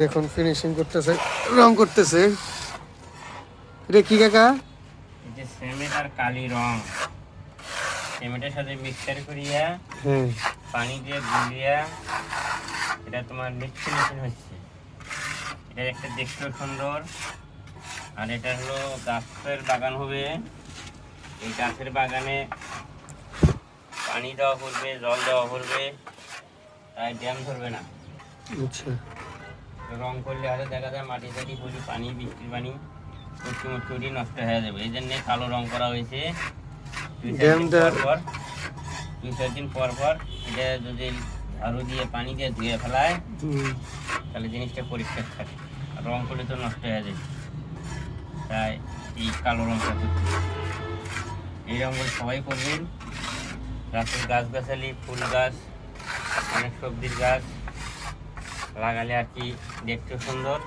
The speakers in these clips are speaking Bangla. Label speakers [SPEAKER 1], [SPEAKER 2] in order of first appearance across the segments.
[SPEAKER 1] এখন ফিনিশিং করতেছে, রং করতেছে। এটা কি কাকা?
[SPEAKER 2] এই যে সিমেন্ট আর কালি রং সিমেন্টের সাথে মিক্সচার করিয়া পানি দিয়ে গুলিয়া এটা তোমার মিক্সিং মেশিন হচ্ছে। এটা একটা দেখতেও সুন্দর। আর এটা হলো গাছের বাগান হবে। এই গাছের বাগানে পানি দেওয়া পড়বে, জল দেওয়া পড়বে, তাই ড্যাম ধরবে না।
[SPEAKER 1] আচ্ছা,
[SPEAKER 2] রং করলে আরে দেখা যায় মাটি টাটি পড়ি, পানি বৃষ্টির পানি মুচি নষ্ট হয়ে যাবে। এই জন্যে কালো রং করা হয়েছে। দুই চার দিন পর পর এটা যদি ঝাড়ু দিয়ে পানি দিয়ে ধুয়ে ফেলায় তাহলে জিনিসটা পরিষ্কার থাকে। আর রং করলে তো নষ্ট হয়ে যাবে, তাই এই কালো রংটা করতে। এই রঙগুলো সবাই করবেন। গাছের গাছগাছালি, ফুল গাছ, অনেক সবজির গাছ লাগালে আর কি দেখতে সুন্দর,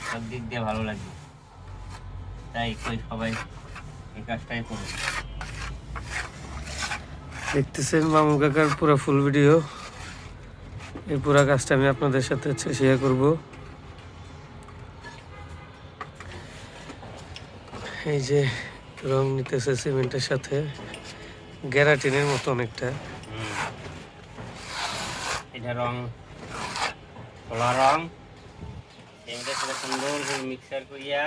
[SPEAKER 2] সব দিক দিয়ে ভালো লাগবে। তাই সবাই এই কাজটাই করুন।
[SPEAKER 1] দেখতেছেন মামু কাকার পুরো ফুল ভিডিও। এই পুরো কাজটা আমি আপনাদের সাথে শেয়ার করব। এই যে রং নিতেছে সিমেন্টের সাথে, গ্যারাটিনের মতো অনেকটা।
[SPEAKER 2] এটা রং কলা রং সিমেন্টের সাথে সুন্দর করে মিক্সার করিয়া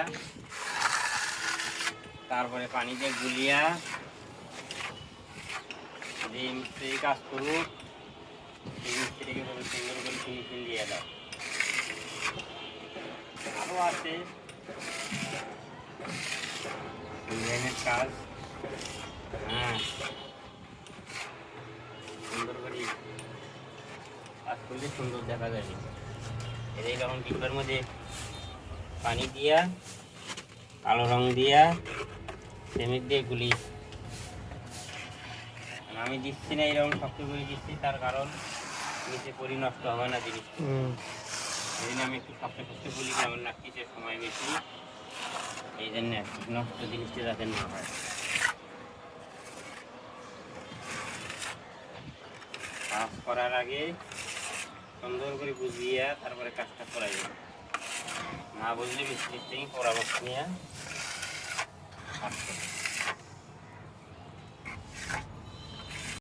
[SPEAKER 2] তারপরে পানি দিয়ে গুলিয়া যে মিস্ত্রি কাজ করুক সেই মিস্ত্রিকে বলে সুন্দর করে ফিনিশিং দিয়ে দাও। আরও আছে ডিজাইনের কাজ। সুন্দর করে কাজ করলে সুন্দর দেখা যাবে। এই যখন ডিব্বার মধ্যে পানি দিয়া কালো রং দিয়া সিমেন্ট দিয়ে গুলি আমি দিচ্ছি না, এইরকম শক্ত করে দিচ্ছি, তার কারণ নিচে পরি নষ্ট হবে না জিনিসটা। এই জন্য আমি একটু শক্ত শক্ত গুলি, কেমন না কিসের সময় বেশি, এই জন্য নষ্ট জিনিসটা যাতে না হয়। কাজ করার আগে সুন্দর করে বুঝিয়ে তারপরে কাজটা করাই যাবে। না বুঝলে মিস্ত্রির থেকে পরামর্শ নিয়ে কাজ করবে।